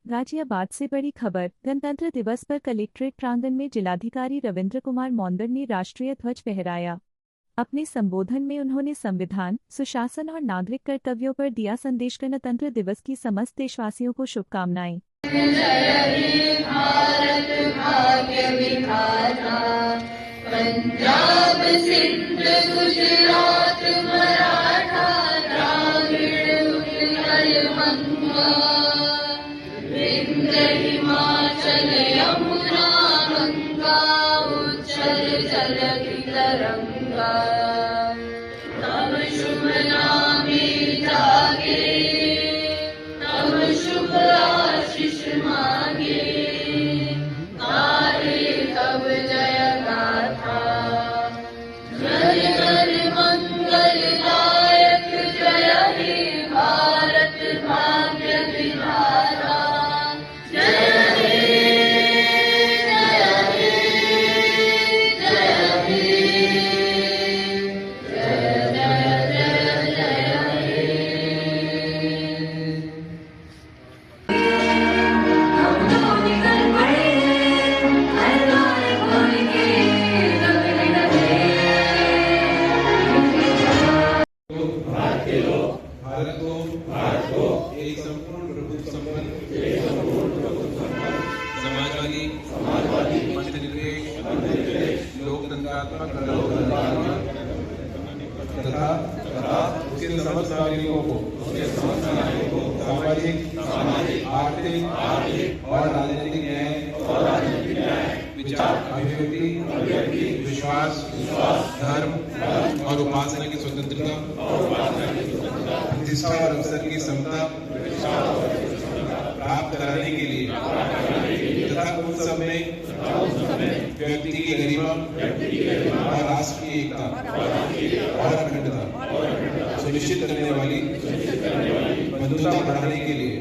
गाजियाबाद से बड़ी खबर। गणतंत्र दिवस पर कलेक्ट्रेट प्रांगण में जिलाधिकारी रविंद्र कुमार मौंदर ने राष्ट्रीय ध्वज फहराया। अपने संबोधन में उन्होंने संविधान, सुशासन और नागरिक कर्तव्यों पर दिया संदेश। गणतंत्र दिवस की समस्त देशवासियों को शुभकामनाएं। पंजाब सिंध गुजरात मराठा द्राविड़ उत्कल गंगा विंध्य हिमाचल यमुना गंगा उच्चल जलधि तरंगा तब शुभ नामे जागे तब शुभ आशीष मांगे गाए तब जय गाथा जय जय मंगलदायक जय हे भारत भाग्य विधाता जय हे जय हे जय हे जय जय जय जय भारत को एक संपूर्ण प्रभुत्व संपन्न समाजवादी मध्यनिरपेक्ष लोकतंत्रात्मक तथा उसके समस्त नागरिकों को सामाजिक आर्थिक और राजनीतिक न्याय विचार अभिव्यक्ति विश्वास धर्म और उपासना की स्वतंत्रता प्रतिष्ठा और अवसर की समता प्राप्त कराने के लिए तथा उन सब में व्यक्ति की गरिमा और राष्ट्र की एकता और अखंडता सुनिश्चित करने वाली बंधुता बढ़ाने के लिए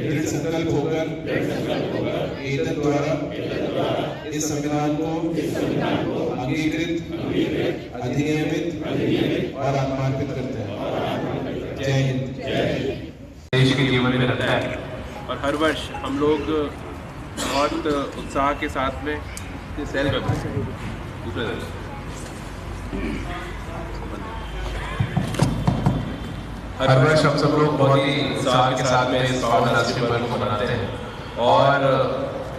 दृढ़ संकल्प होकर एतद द्वारा इस संविधान को अंगीकृत अधिनियमित और आत्मार्पित करते हैं। जय हिंद। देश के जीवन में रहता है और हर वर्ष हम लोग बहुत उत्साह के साथ में सैर करते हैं। दूसरे हर वर्ष हम सब लोग बहुत ही उत्साह के साथ में इस पावन राष्ट्रीय पर्व को मनाते हैं और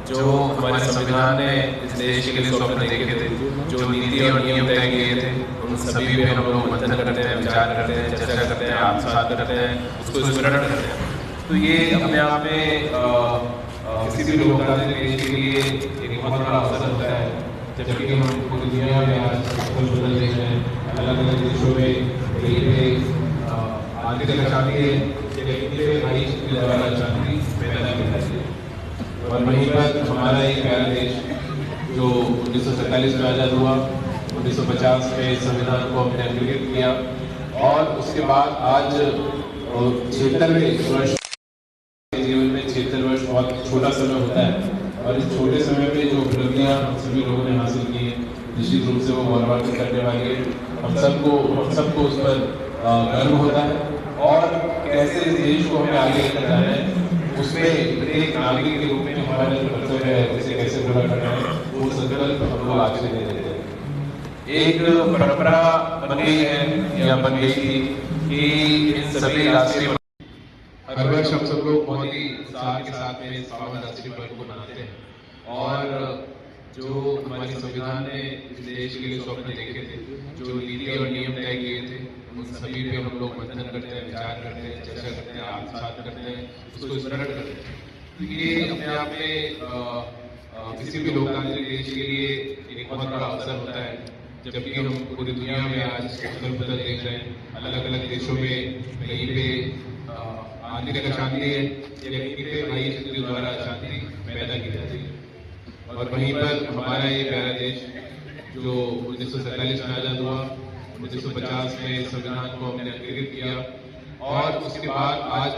जो हमारे संविधान ने इस देश के लिए स्वप्न देखे थे, जो नीति और नियम तय किए थे, उन सभी पे हम लोग मंथन करते हैं, विचार करते हैं, चर्चा करते हैं, आत्मसात करते हैं, उसको स्मरण करते हैं। तो ये अपने आप में किसी भी लोकतांत्रिक देश के लिए एक बहुत बड़ा अवसर होता है, जबकि हम पूरी दुनिया में आज बदल रहे हैं। अलग अलग देशों में आर्थिक अशांति अशांति पैदा की जाती है और वहीं पर हमारा एक प्यारा देश जो 1947 में आज़ाद हुआ, 1950 में संविधान को हमने अंगीकृत किया और उसके बाद आज 76वें वर्ष जीवन में 76 वर्ष बहुत छोटा समय होता है और इस छोटे समय में जो उपलब्धियां हम सभी लोगों ने हासिल की है, निश्चित रूप से वो गौरवान्वित करने वाली है। हम सबको उस पर गर्व होता है और कैसे इस देश को हमें आगे लेकर जाना है, उसमें एक नागरिक के रूप में हमारा जो कर्तव्य है उसे कैसे पूरा करना है, वो संकल्प हम लोग आज से दे देते हैं। एक परंपरा बन गई है या बन गई थी कि इन सभी राष्ट्रीय हर वर्ष हम सब लोग बहुत ही उत्साह के साथ में इस पावन राष्ट्रीय पर्व को मनाते हैं और जो हमारे संविधान ने इस देश के लिए स्वप्न देखे थे, जो नीति और नियम तय किए थे, उन सभी पे हम लोग मंथन करते हैं, विचार करते हैं, चर्चा करते हैं, आत्मसात करते हैं, उसको स्मरण करते हैं। तो ये अपने आप में किसी भी लोकतांत्रिक देश के लिए एक बहुत बड़ा अवसर होता है, जबकि हम पूरी दुनिया में आज बदल देख रहे हैं। अलग अलग देशों में कहीं पे आर्थिक अशांति है या कहीं पे भाई शक्ति द्वारा अशांति पैदा की जाती है और वहीं पर हमारा ये प्यारा देश जो 1947 में आज़ाद हुआ, 1950 में संविधान को हमने अंगीकृत किया और उसके बाद आज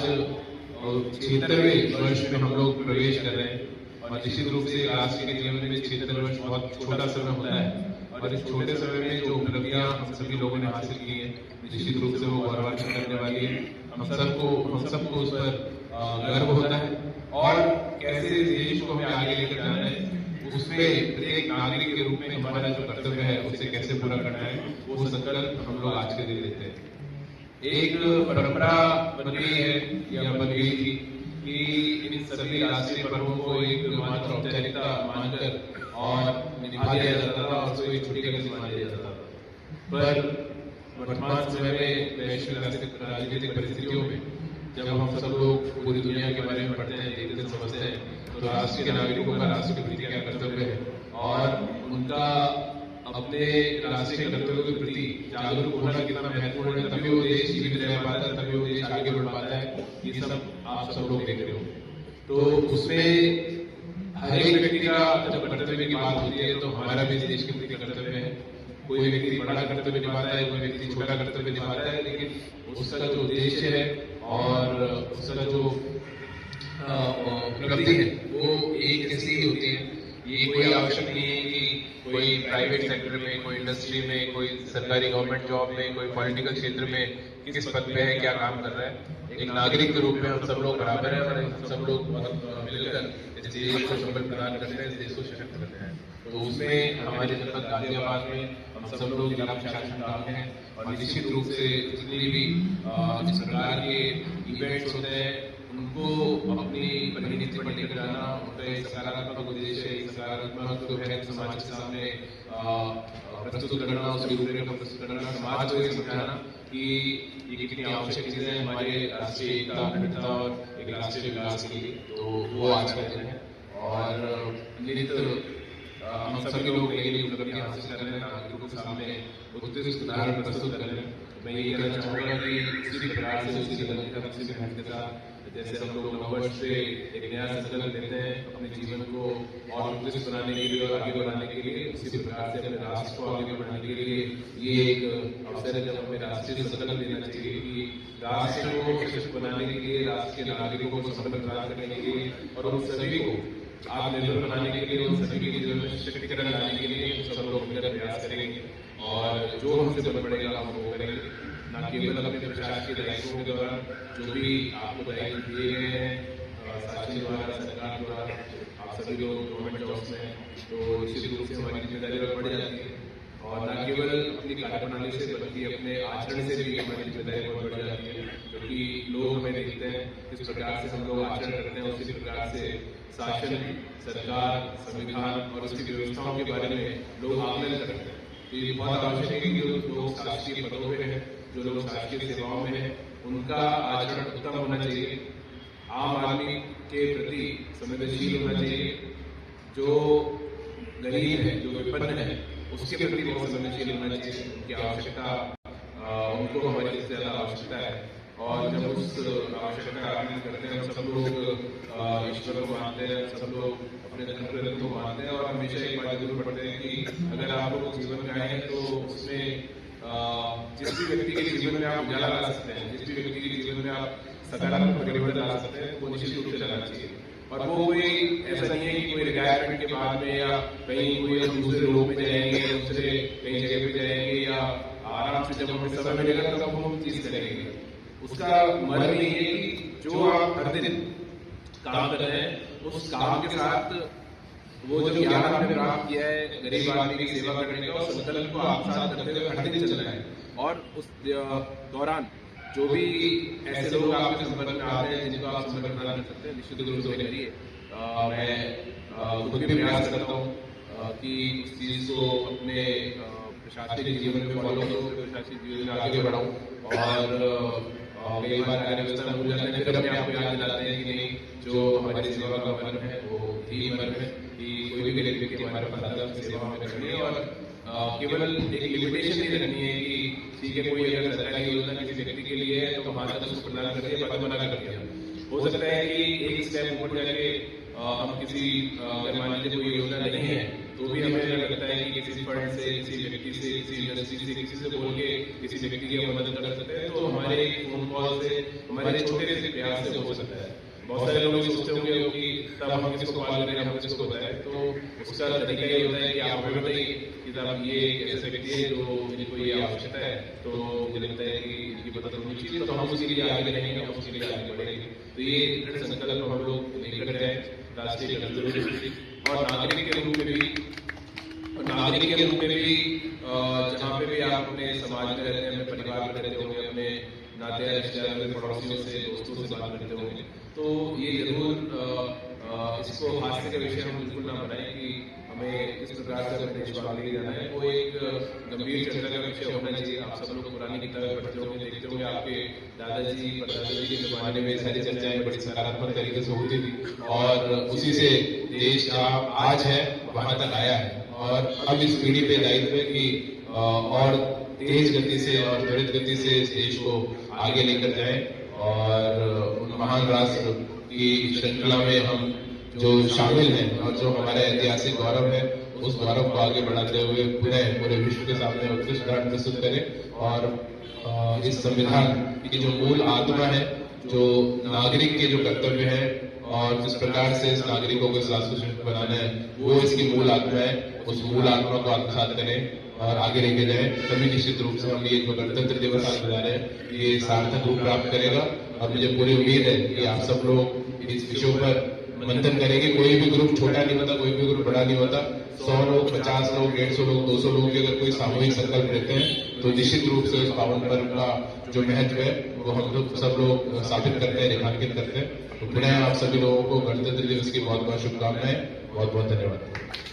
76वें वर्ष में हम लोग प्रवेश कर रहे हैं और निश्चित रूप से राष्ट्र के जीवन में 76 वर्ष बहुत छोटा समय होता है और इस छोटे समय में जो उपलब्धियां हम सभी लोगों ने हासिल की है, निश्चित रूप से वो गौरवान्वित करने वाली है। हम सबको उस पर गर्व होता है में प्रत्येक नागरिक के रूप में हमारा जो कर्तव्य है उसे कैसे पूरा करना है, वो संकल्प हम लोग आज के दिन लेते हैं। एक परंपरा बन गई है या बन गई थी कि इन सभी राष्ट्रीय पर्वों को एक मात्र औपचारिकता मानकर और निभा दिया जाता था और उसको एक छुट्टी का दिन मान लिया जाता था। पर वर्तमान समय में वैश्विक राजनीतिक परिस्थितियों में जब हम सब लोग पूरी दुनिया के बारे में पढ़ते हैं, देखते हैं, समझते हैं, तो राष्ट्र के नागरिकों का राष्ट्र के प्रति क्या कर्तव्य है और उनका अपने राष्ट्रीय कर्तव्यों के प्रति जागरूक होना कितना महत्वपूर्ण है, तभी वो देश जीवित रह पाता है, तभी वो देश आगे बढ़ पाता है। ये सब आप सब लोग देख रहे हो। तो उसमें हर एक व्यक्ति का जब कर्तव्य की बात होती है तो हमारा भी देश के प्रति कर्तव्य है। कोई व्यक्ति बड़ा कर्तव्य निभाता है, कोई व्यक्ति छोटा कर्तव्य निभाता है, लेकिन उसका जो उद्देश्य है और उसका जो उपलब्धि है वो एक जैसी ही होती है। ये कोई आवश्यक नहीं है कि कोई प्राइवेट सेक्टर में, कोई इंडस्ट्री में, कोई सरकारी गवर्नमेंट जॉब में, कोई पॉलिटिकल क्षेत्र में किस पद पे है, क्या काम कर रहा है। एक नागरिक के रूप में हम सब लोग बराबर हैं और हम सब लोग मिलकर इस देश को संबल प्रदान करते हैं, इस देश को सशक्त करते हैं। तो उसमें हमारे जनपद गाजियाबाद में हम सब लोग जिला प्रशासन काम हैं और निश्चित रूप से जितनी भी सरकार के इवेंट्स होते हैं उनको अपनी परिणति पर लेकर जाना, उनका एक सकारात्मक उद्देश्य, एक सकारात्मक जो है समाज के सामने प्रस्तुत करना, उसकी रूपरेखा प्रस्तुत करना, समाज को ये समझाना कि ये कितनी आवश्यक चीजें हैं हमारे राष्ट्रीय एकता, अखंडता और एक राष्ट्रीय विकास के लिए। तो वो आज का दिन है और नित्य हम सभी लोग नई नई उपलब्धियां हासिल कर रहे हैं, नागरिकों के सामने उत्कृष्ट उदाहरण प्रस्तुत कर रहे हैं। मैं ये कहना चाहूंगा कि उसी प्रकार से, उसी लगन उसी मेहनतता जैसे हम लोग नववर्ष से एक नया संकल्प लेते हैं अपने जीवन को और उत्कृष्ट बनाने के लिए और आगे बढ़ाने के लिए, उसी प्रकार से अपने राष्ट्र को आगे बढ़ाने के लिए ये एक अवसर है जब हमें राष्ट्रीय संकल्प लेना चाहिए कि राष्ट्र को सशक्त बनाने के लिए, राष्ट्र के नागरिकों को सफल प्रदान करने के लिए और उन सभी को आत्मनिर्भर बनाने के लिए, उन सभी के जीवन में सशक्तिकरण लाने के लिए सब लोग मिलकर प्रयास करेंगे और जो हमसे बन पड़ेगा हम वो करेंगे। न केवल अपने प्रशासकीय दायित्वों के दौरान जो भी आपको दायित्व दिए गए हैं शासन द्वारा, सरकार द्वारा, आप सभी लोग गवर्नमेंट जॉब्स में, तो निश्चित रूप से हमारी जिम्मेदारी बढ़ जाती है और न केवल अपनी कार्यप्रणाली से बल्कि अपने आचरण से भी हमारी जिम्मेदारी बहुत बढ़ जाती है, क्योंकि लोग हमें देखते हैं किस प्रकार से हम लोग आचरण करते हैं, उसी प्रकार से शासन, सरकार, संविधान और उसकी व्यवस्थाओं के बारे में लोग आकलन करते हैं। तो ये बहुत आवश्यक है कि जो लोग शासकीय पदों पे हैं, जो लोग शासकीय सेवाओं में हैं, उनका आचरण उत्तम होना चाहिए, आम आदमी के प्रति संवेदनशील होना चाहिए, जो गरीब है, जो विपन्न है, उसके प्रति बहुत संवेदनशील होना चाहिए। उनकी आवश्यकता, उनको हमारी सबसे ज्यादा आवश्यकता है और जब उस आवश्यकता का आकलन करते हैं हम सब लोग ईश्वर को मानते हैं, सब लोग अपने धर्म को मानते हैं और हमेशा एक बात जरूर पढ़ते हैं कि अगर आप लोग जीवन में आए तो उसमें जिस भी व्यक्ति के जीवन में आप उजाला ला सकते हैं, जिस भी व्यक्ति के जीवन में आप सकारात्मक परिवर्तन ला सकते हैं, वो निश्चित रूप से लाना चाहिए। और वो कोई ऐसा नहीं है कि कोई रिटायरमेंट के बाद में या कहीं कोई दूसरे लोग में जाएंगे, दूसरे कहीं जगह पे जाएंगे या आराम से जब हमें समय मिलेगा तब हम चीज करेंगे। उसका मर्म ये है कि जो आप हर दिन काम कर रहे हैं उस काम के साथ वो जो ज्ञान आपने प्राप्त किया है गरीब आदमी की सेवा करने का, उस संकल्प को आप साथ करते हुए हर दिन चलना है। और उस दौरान जो भी ऐसे लोग आपके संपर्क में आते हैं जिनको आप संपर्क प्रदान कर सकते हैं, निश्चित रूप से करिए। मैं खुद भी प्रयास करता हूँ कि इस चीज को अपने प्रशासनिक जीवन में फॉलो करूँ, प्रशासनिक जीवन में आगे बढ़ाऊँ और कई बार कार्य व्यवस्था भूल जाते हैं, फिर अपने आप को याद दिलाते हैं कि नहीं, जो हमारी सेवा का मर्म है वो ही मर्म है कि कोई भी व्यक्ति हमारे पास सेवा हमें करनी है और केवल एक लिमिटेशन नहीं रखनी है कि ठीक है कोई अगर सरकारी योजना किसी व्यक्ति के लिए है तो वहां तक उसको प्रदान कर दिया, पद मना कर दिया। हो सकता है कि एक स्टेप ऊपर जाके हम किसी अगर मान लीजिए कोई योजना नहीं है तो भी हमें लगता है कि किसी फंड से, किसी व्यक्ति से, किसी इंडस्ट्री से, किसी से बोल के किसी व्यक्ति की हम मदद कर सकते हैं, तो हमारे फोन कॉल से, हमारे छोटे से प्रयास से हो सकता है। बहुत सारे लोग सोचते होंगे कि तब हम किसको कॉल करें, हम किसको बताएं, तो उसका तरीका ये होता है कि आप हमें बताइए कि साहब ये ऐसे व्यक्ति है जो जिनको ये आवश्यकता है, तो मुझे लगता है कि इनकी मदद होनी चाहिए, तो हम उसके लिए आगे रहेंगे, हम उसके लिए आगे बढ़ेंगे। तो ये दृढ़ संकल्प हम लोग लेकर जाए राष्ट्रीय कर्तव्य और नागरिक के रूप में भी जहाँ पे भी आप अपने समाज में रहते हैं, अपने परिवार में रहते होंगे, अपने नाते रिश्तेदारों पड़ोसियों से, दोस्तों से बात करते होंगे, तो ये जरूर इसको हास्य का विषय हम बिल्कुल ना बनाएं कि हमें इस प्रकार से अपने देश को आगे ले जाना है। वो एक गंभीर चर्चा का विषय होना चाहिए। आप सब लोग पुरानी किताबें पढ़ते होंगे, देखते होंगे, आपके दादाजी परदादाजी के जमाने में सारी चर्चाएं बड़ी सकारात्मक तरीके से होती थी और उसी से देश जहाँ आज है वहां तक आया है। और अब इस पीढ़ी पे दायित्व है कि और तेज गति से और त्वरित गति से इस देश को आगे लेकर जाए और उन महान राष्ट्र की श्रृंखला में हम जो शामिल हैं और जो हमारा ऐतिहासिक गौरव है उस गौरव को आगे बढ़ाते हुए पूरे विश्व के सामने उत्कृष्ट उदाहरण प्रस्तुत करें। और इस संविधान की जो मूल आत्मा है, जो नागरिक के जो कर्तव्य है और जिस प्रकार से इस नागरिकों को राष्ट्र बनाना है, वो इसकी मूल आत्मा है। उस मूल आत्मा को आत्मसात करें और आगे लेके जाए, तभी निश्चित रूप से हम ये जो गणतंत्र दिवस आज मना रहे हैं ये सार्थक रूप प्राप्त करेगा। और मुझे पूरी उम्मीद है कि आप सब लोग इस विषयों पर मंथन करेंगे। कोई भी ग्रुप छोटा नहीं होता, कोई भी ग्रुप बड़ा नहीं होता। 100 लोग, 50 लोग, 150 लोग, 200 लोग के अगर कोई सामूहिक संकल्प लेते हैं तो निश्चित रूप से उस पावन पर्व का जो महत्व है वो हम लोग सब लोग स्थापित करते हैं, रेखांकित करते हैं। तो पुनः आप सभी लोगों को गणतंत्र दिवस की बहुत बहुत शुभकामनाएं। बहुत बहुत धन्यवाद।